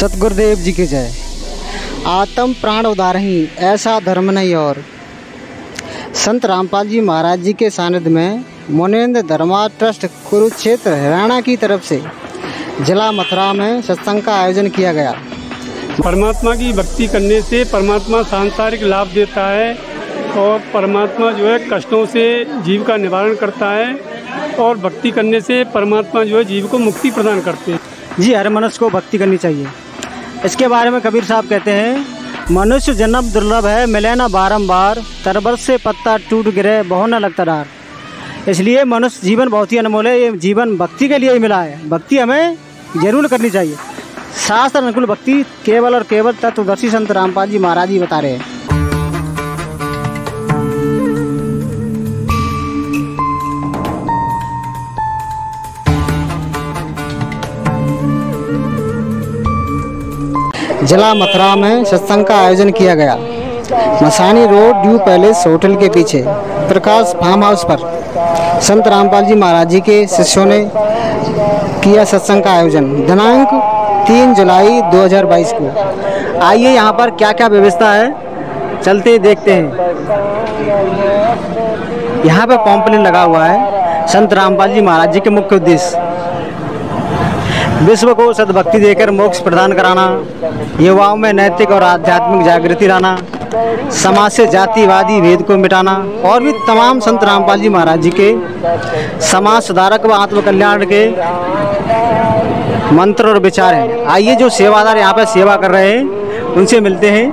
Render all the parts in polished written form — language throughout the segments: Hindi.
सतगुरुदेव जी की जय। आत्म प्राण उदारही ऐसा धर्म नहीं और। संत रामपाल जी महाराज जी के सानिध्य में मुनीन्द्र धर्मा ट्रस्ट कुरुक्षेत्र हरियाणा की तरफ से जिला मथुरा में सत्संग का आयोजन किया गया। परमात्मा की भक्ति करने से परमात्मा सांसारिक लाभ देता है और परमात्मा जो है कष्टों से जीव का निवारण करता है और भक्ति करने से परमात्मा जो है जीव को मुक्ति प्रदान करते हैं। जी, हर मनुष्य को भक्ति करनी चाहिए। इसके बारे में कबीर साहब कहते हैं, मनुष्य जन्म दुर्लभ है, मिले न बारंबार, तरबत से पत्ता टूट गिरे बहु न लगता डार। इसलिए मनुष्य जीवन बहुत ही अनमोल है। ये जीवन भक्ति के लिए ही मिला है। भक्ति हमें जरूर करनी चाहिए। शास्त्र अनुकूल भक्ति केवल और केवल तत्वदर्शी संत रामपाल जी महाराज जी बता रहे हैं। जिला मथुरा में सत्संग का आयोजन किया गया। Masani road due palace hotel के पीछे प्रकाश फार्म हाउस पर संत रामपाल जी महाराज जी के शिष्यों ने किया सत्संग का आयोजन दिनांक 3 जुलाई 2022 को। आइए यहाँ पर क्या क्या व्यवस्था है, चलते देखते हैं। यहाँ पर पॉम्पलेट लगा हुआ है। संत रामपाल जी महाराज जी के मुख्य उद्देश्य विश्व को सद्भक्ति देकर मोक्ष प्रदान कराना, युवाओं में नैतिक और आध्यात्मिक जागृति लाना, समाज से जातिवादी भेद को मिटाना और भी तमाम संत रामपाल जी महाराज जी के समाज सुधारक व आत्मकल्याण के मंत्र और विचार हैं। आइए जो सेवादार यहाँ पर सेवा कर रहे हैं उनसे मिलते हैं।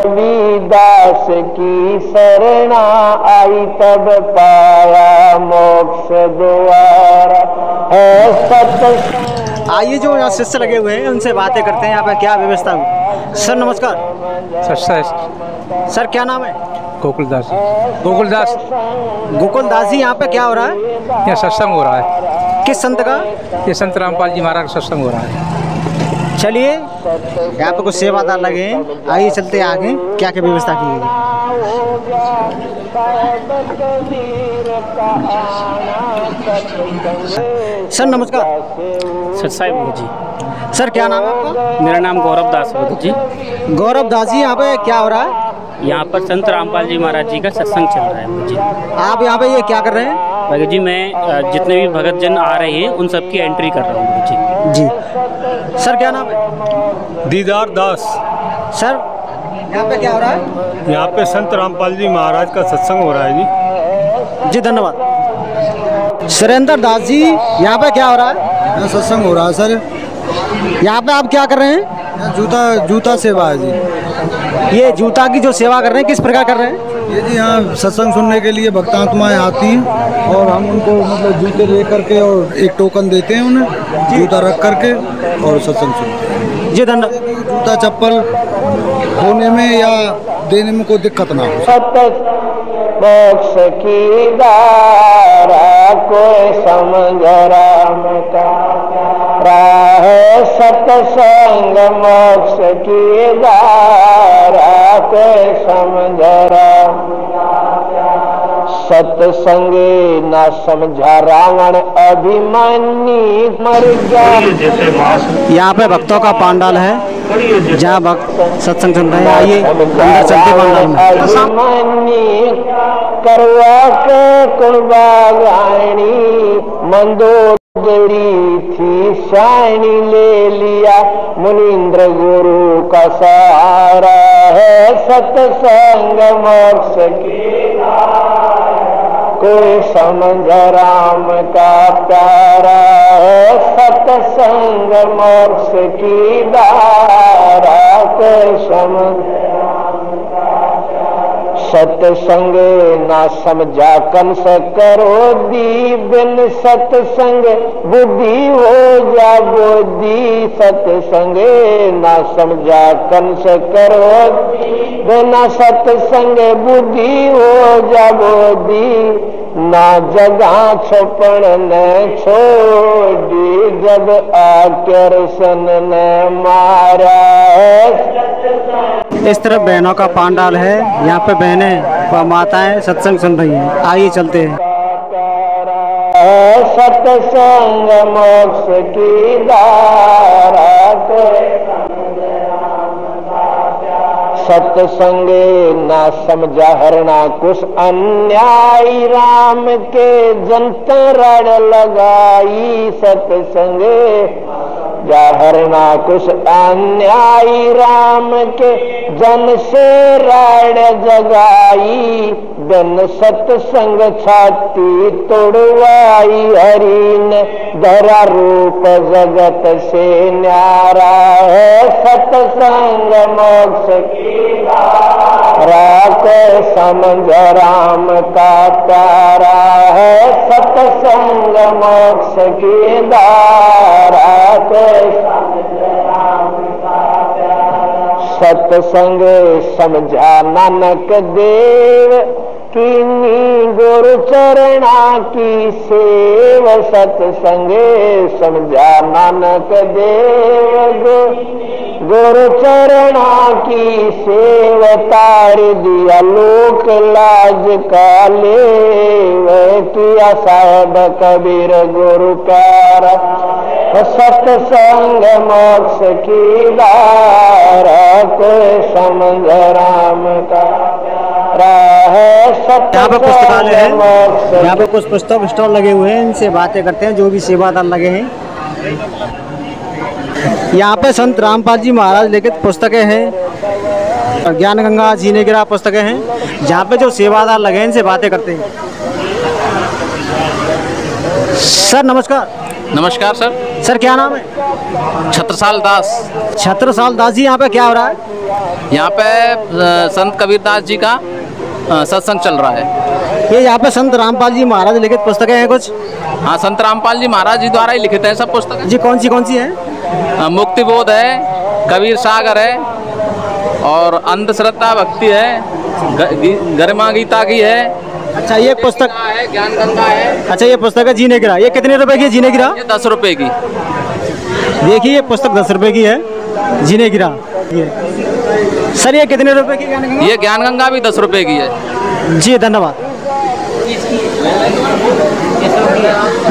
रविदास की शरणा आई तब पाया मोक्ष द्वारा है सत्संग। आइए जो यहाँ शिष्य लगे हुए हैं उनसे बातें करते हैं। यहाँ पर क्या व्यवस्था हुई। सर नमस्कार। सर क्या नाम है। गोकुलदास। गोकुलदास जी, यहाँ पे क्या हो रहा है। यहाँ सत्संग हो रहा है। किस संत का। ये संत रामपाल जी महाराज का सत्संग हो रहा है। चलिए, यहाँ पे कुछ सेवादार लगे हैं। आइए चलते हैं आगे, क्या क्या व्यवस्था की गई। सर नमस्कार। सर साहिब जी। सर क्या नाम है आपका। मेरा नाम गौरव दास है जी। गौरव दास जी, यहाँ पे क्या हो रहा है। यहाँ पर संत रामपाल जी महाराज जी का सत्संग चल रहा है जी। आप यहाँ पे ये क्या कर रहे हैं। भगत जी, मैं जितने भी भगत जन आ रहे हैं उन सब की एंट्री कर रहा हूँ जी। जी सर क्या नाम है। दीदार दास। सर यहाँ पे क्या हो रहा है। यहाँ पे संत रामपाल जी महाराज का सत्संग हो रहा है जी। जी धन्यवाद। सुरेंद्र दास जी, यहाँ पे क्या हो रहा है। यहाँ सत्संग हो रहा है सर। यहाँ पे आप क्या कर रहे हैं। जूता सेवा है जी। ये जूता की जो सेवा कर रहे हैं किस प्रकार कर रहे हैं। ये जी यहाँ सत्संग सुनने के लिए भक्तात्माएं आती हैं और हम उनको मतलब जूते ले करके और एक टोकन देते हैं उन्हें, जूता रख करके और सत्संग सुनते हैं जी। धन्यवाद। जूता चप्पल होने में या देने में कोई दिक्कत ना हो। मोक्ष की धारा कोई समझ राम का राह सत्संग, मोक्ष की धारा कोई समझ राम। सत्संग ना समझा रावण अभिमानी मर गया। यहाँ पे भक्तों का पंडाल है जहाँ भक्त सत्संग सुन रहे हैं। आइए अंदर चलते पंडाल में। अभिमानी करवा के कुर्बानी मंदोदरी थी शानी ले लिया। मुनीन्द्र गुरु का सहारा है सत्संग, मोक्ष की कोई समझ राम का प्यारा है सत्संग, मोक्ष की धारा कोई समझ। सत्संग ना समझा कंस करो दी, बिन सत्संग बुद्धि हो जा बोधी। सत्संग ना समझा कंस करो बिना सत्संग बुद्धि हो जा बोधी। ना जगह छुपन न छोड़ी, जब आकर सन न मारा है। इस तरफ बहनों का पंडाल है। यहाँ पे बहनें व माताएं सत्संग सुन रही हैं। आइए चलते हैं। सत्संग मोक्ष की धारा सत्संग ना समझा हरना कुछ अन्यायी राम के जंत रड़ लगाई सत्संग हरना कुछ अन्यायी राम के जन से राड़ जगाई बिन सत्संग छाती तोड़वाई हरि ने धरा रूप जगत से न्यारा है सत्संग मोक्ष की रात समझ राम का प्यारा है सत्संग मोक्ष की धारा सत्संग समझा नानक देव कीनी गुरु चरणा की सेव सत्संग समझा नानक देव गुरु चरणा की सेव तार दिया लोक लाज का लेव किया साहेब कबीर गुरु प्यारा सत्संग मोक्ष की धारा समझ राम का यहाँ पे पुस्तकालय है, यहाँ पे कुछ पुस्तक स्टॉल लगे हुए हैं, इनसे बातें करते हैं जो भी सेवादार लगे हैं। यहाँ पे संत रामपाल जी महाराज लिखित पुस्तकें हैं, ज्ञान गंगा जीने गिरा पुस्तकें हैं। जहाँ पे जो सेवादार लगे हैं इनसे बातें करते हैं। सर नमस्कार। नमस्कार सर। सर क्या नाम है? छत्रसाल दास। छत्रसाल दास जी, यहाँ पे क्या हो रहा है? यहाँ पे संत कबीर दास जी का सत्संग चल रहा है। ये यहाँ पे संत रामपाल जी महाराज लिखित पुस्तकें हैं कुछ? हाँ, संत रामपाल जी महाराज जी द्वारा ही लिखित है सब पुस्तकें जी। कौन सी है? मुक्ति बोध है, कबीर सागर है और अंधश्रद्धा भक्ति है, गरिमा गीता की है। अच्छा, ये पुस्तक है, ज्ञान गंगा है। अच्छा, ये पुस्तक है जीने गिरा। ये कितने रुपए की है जीने गिरा? ये 10 रुपए की। देखिए ये पुस्तक 10 रुपए की है, जीने गिरा। सर ये कितने रुपए की ज्ञान गंगा? ये ज्ञान गंगा भी 10 रुपए की है। जी धन्यवाद।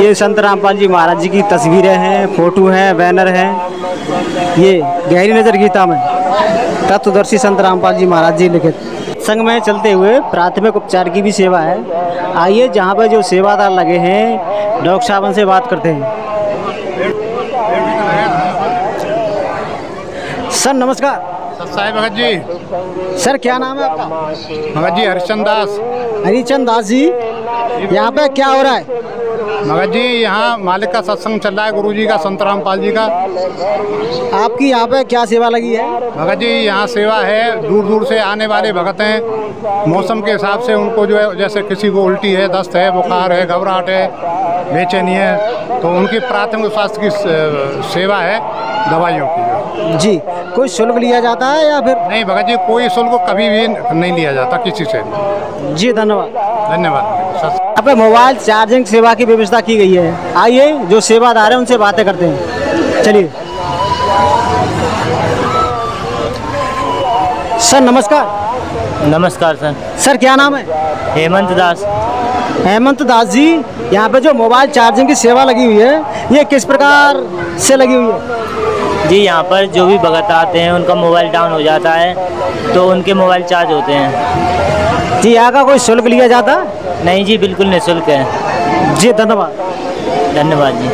ये संत रामपाल जी महाराज जी की तस्वीरें हैं, फोटो हैं, बैनर हैं। ये गहरी नजर गीता में तत्वदर्शी संत रामपाल जी महाराज जी लिखित। संघ में चलते हुए प्राथमिक उपचार की भी सेवा है। आइए जहाँ पर जो सेवादार लगे हैं डॉक्टर साहब से बात करते हैं। सर नमस्कार। साई भगत जी। सर क्या नाम है आपका? भगत जी हरिचंद दास। हरिचंद दास जी, यहाँ पे क्या हो रहा है? भगत जी यहाँ मालिक का सत्संग चल रहा है, गुरु जी का, संत रामपाल जी का। आपकी यहाँ पे क्या सेवा लगी है? भगत जी यहाँ सेवा है, दूर दूर से आने वाले भगत हैं, मौसम के हिसाब से उनको जो है, जैसे किसी को उल्टी है, दस्त है, बुखार है, घबराहट है, बेचैनी है, तो उनकी प्राथमिक स्वास्थ्य की सेवा है, दवाइयों की। जी, कोई शुल्क लिया जाता है या फिर? नहीं भगत जी, कोई शुल्क कभी भी नहीं लिया जाता किसी से। जी धन्यवाद। धन्यवाद। यहाँ पे मोबाइल चार्जिंग सेवा की व्यवस्था की गई है। आइए जो सेवादार है उनसे बातें करते हैं। चलिए। सर नमस्कार। नमस्कार सर। सर क्या नाम है? हेमंत दास। हेमंत दास जी, यहाँ पे जो मोबाइल चार्जिंग की सेवा लगी हुई है ये किस प्रकार से लगी हुई है? जी यहाँ पर जो भी भगत आते हैं उनका मोबाइल डाउन हो जाता है तो उनके मोबाइल चार्ज होते हैं। जी, यहाँ का कोई शुल्क लिया जाता? नहीं जी, बिल्कुल निःशुल्क है। जी धन्यवाद। धन्यवाद जी।